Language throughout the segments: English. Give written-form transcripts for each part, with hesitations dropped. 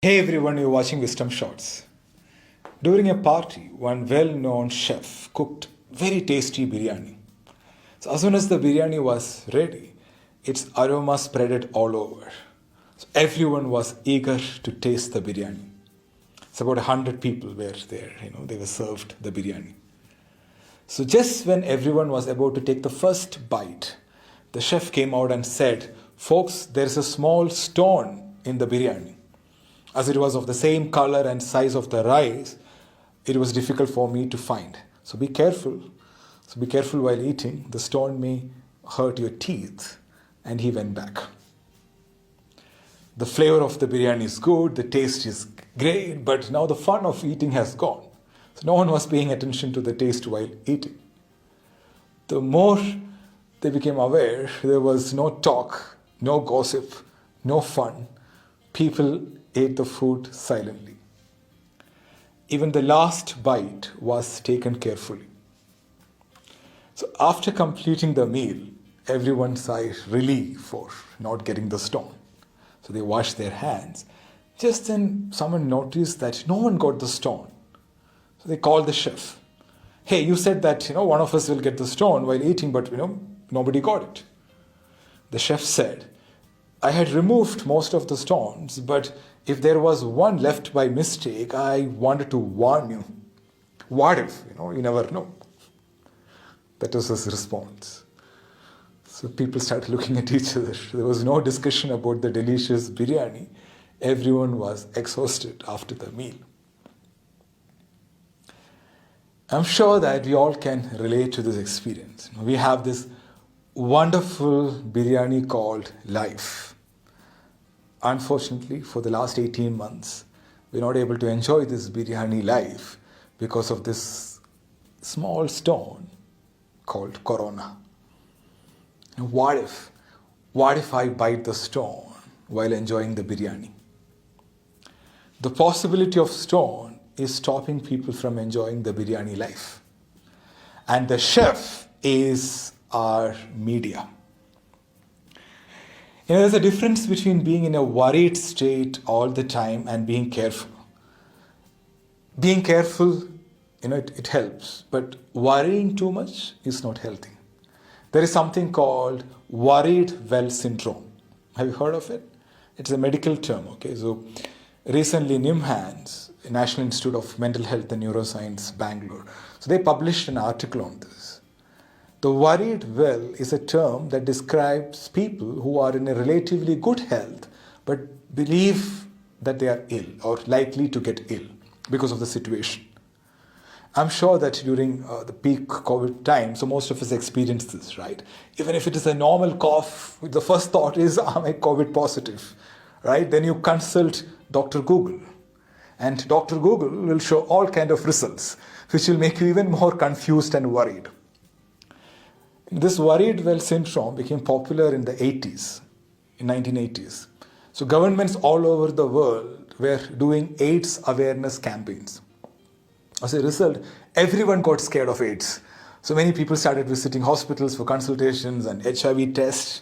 Hey everyone, you're watching Wisdom Shots. During a party, one well-known chef cooked very tasty biryani. So as soon as the biryani was ready, its aroma spreaded all over. So everyone was eager to taste the biryani. It's about 100 people were there, they were served the biryani. So just when everyone was about to take the first bite, the chef came out and said, "Folks, there's a small stone in the biryani." As it was of the same color and size of the rice, it was difficult for me to find. So be careful. So be careful while eating. The stone may hurt your teeth. And he went back. The flavor of the biryani is good, the taste is great, but now the fun of eating has gone. So no one was paying attention to the taste while eating. The more they became aware, there was no talk, no gossip, no fun. People ate the food silently. Even the last bite was taken carefully. So after completing the meal, everyone sighed relief for not getting the stone. So they washed their hands. Just then someone noticed that no one got the stone. So they called the chef. "Hey, you said that one of us will get the stone while eating, but nobody got it." The chef said, "I had removed most of the stones, but if there was one left by mistake, I wanted to warn you. What if? You never know." That was his response. So people started looking at each other. There was no discussion about the delicious biryani. Everyone was exhausted after the meal. I'm sure that we all can relate to this experience. We have this wonderful biryani called life. Unfortunately, for the last 18 months, we're not able to enjoy this biryani life because of this small stone called Corona. And what if I bite the stone while enjoying the biryani? The possibility of stone is stopping people from enjoying the biryani life. And the chef is our media. There's a difference between being in a worried state all the time and being careful. Being careful, it helps, but worrying too much is not healthy. There is something called worried well syndrome. Have you heard of it? It's a medical term, okay? So recently, NIMHANS, National Institute of Mental Health and Neuroscience, Bangalore, so they published an article on this. The worried well is a term that describes people who are in a relatively good health but believe that they are ill or likely to get ill because of the situation. I'm sure that during the peak COVID time, so most of us experience this, right? Even if it is a normal cough, the first thought is, am I COVID positive, right? Then you consult Dr. Google. And Dr. Google will show all kinds of results, which will make you even more confused and worried. This worried well syndrome became popular in the 80s, in 1980s. So governments all over the world were doing AIDS awareness campaigns. As a result, everyone got scared of AIDS. So many people started visiting hospitals for consultations and HIV tests.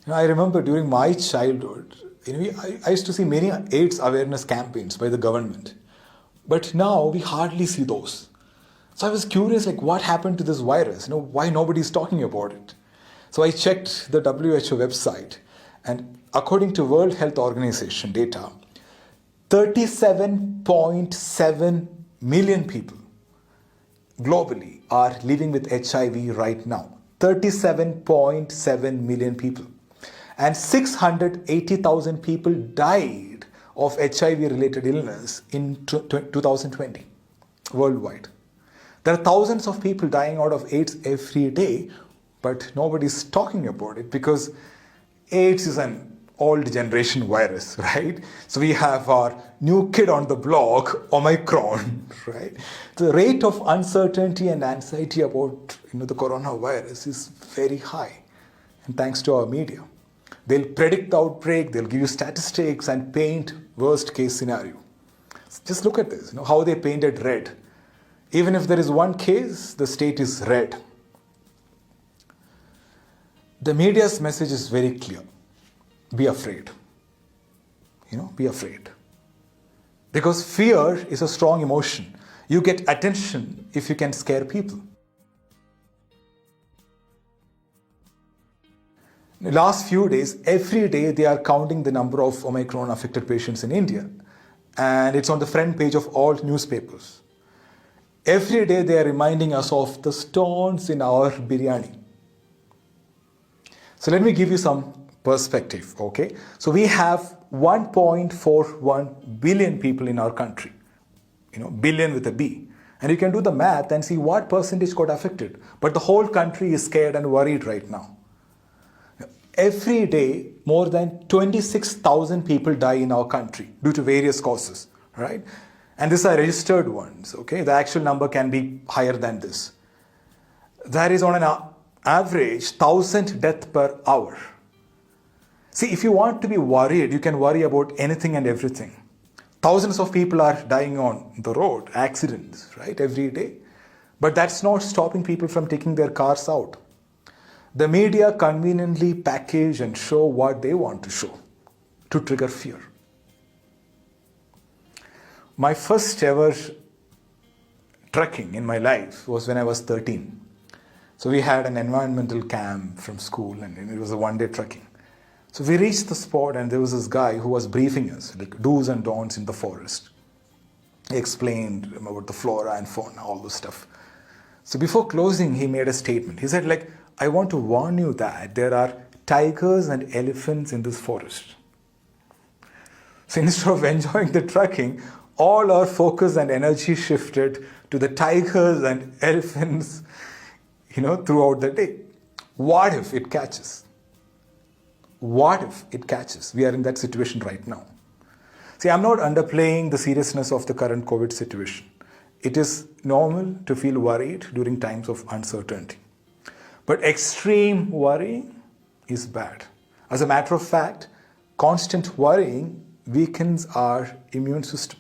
I remember during my childhood, I used to see many AIDS awareness campaigns by the government. But now we hardly see those. So I was curious, what happened to this virus? Why nobody's talking about it? So I checked the WHO website, and according to World Health Organization data, 37.7 million people globally are living with HIV right now. 37.7 million people. And 680,000 people died of HIV-related illness in 2020 worldwide. There are thousands of people dying out of AIDS every day, but nobody's talking about it because AIDS is an old generation virus, right? So we have our new kid on the block, Omicron, right? The rate of uncertainty and anxiety about the coronavirus is very high, and thanks to our media. They'll predict the outbreak, they'll give you statistics and paint worst case scenario. Just look at this, how they painted red. Even if there is one case, the state is red. The media's message is very clear. Be afraid. Be afraid. Because fear is a strong emotion. You get attention if you can scare people. In the last few days, every day they are counting the number of Omicron affected patients in India. And it's on the front page of all newspapers. Every day they are reminding us of the stones in our biryani. So let me give you some perspective, okay? So we have 1.41 billion people in our country. Billion with a B. And you can do the math and see what percentage got affected. But the whole country is scared and worried right now. Every day, more than 26,000 people die in our country due to various causes, right? And these are registered ones, okay? The actual number can be higher than this. That is on an average 1,000 deaths per hour. See, if you want to be worried, you can worry about anything and everything. Thousands of people are dying on the road, accidents, right, every day. But that's not stopping people from taking their cars out. The media conveniently package and show what they want to show to trigger fear. My first ever trekking in my life was when I was 13. So we had an environmental camp from school and it was a one-day trekking. So we reached the spot and there was this guy who was briefing us, like do's and don'ts in the forest. He explained about the flora and fauna, all this stuff. So before closing, he made a statement. He said, I want to warn you that there are tigers and elephants in this forest. So instead of enjoying the trekking, all our focus and energy shifted to the tigers and elephants, throughout the day. What if it catches? What if it catches? We are in that situation right now. See, I'm not underplaying the seriousness of the current COVID situation. It is normal to feel worried during times of uncertainty. But extreme worrying is bad. As a matter of fact, constant worrying weakens our immune system.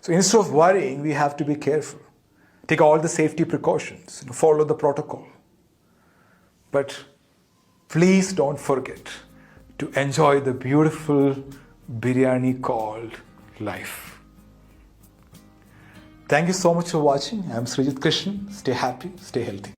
So instead of worrying, we have to be careful. Take all the safety precautions, follow the protocol. But please don't forget to enjoy the beautiful biryani called life. Thank you so much for watching. I'm Srijit Krishnan. Stay happy, stay healthy.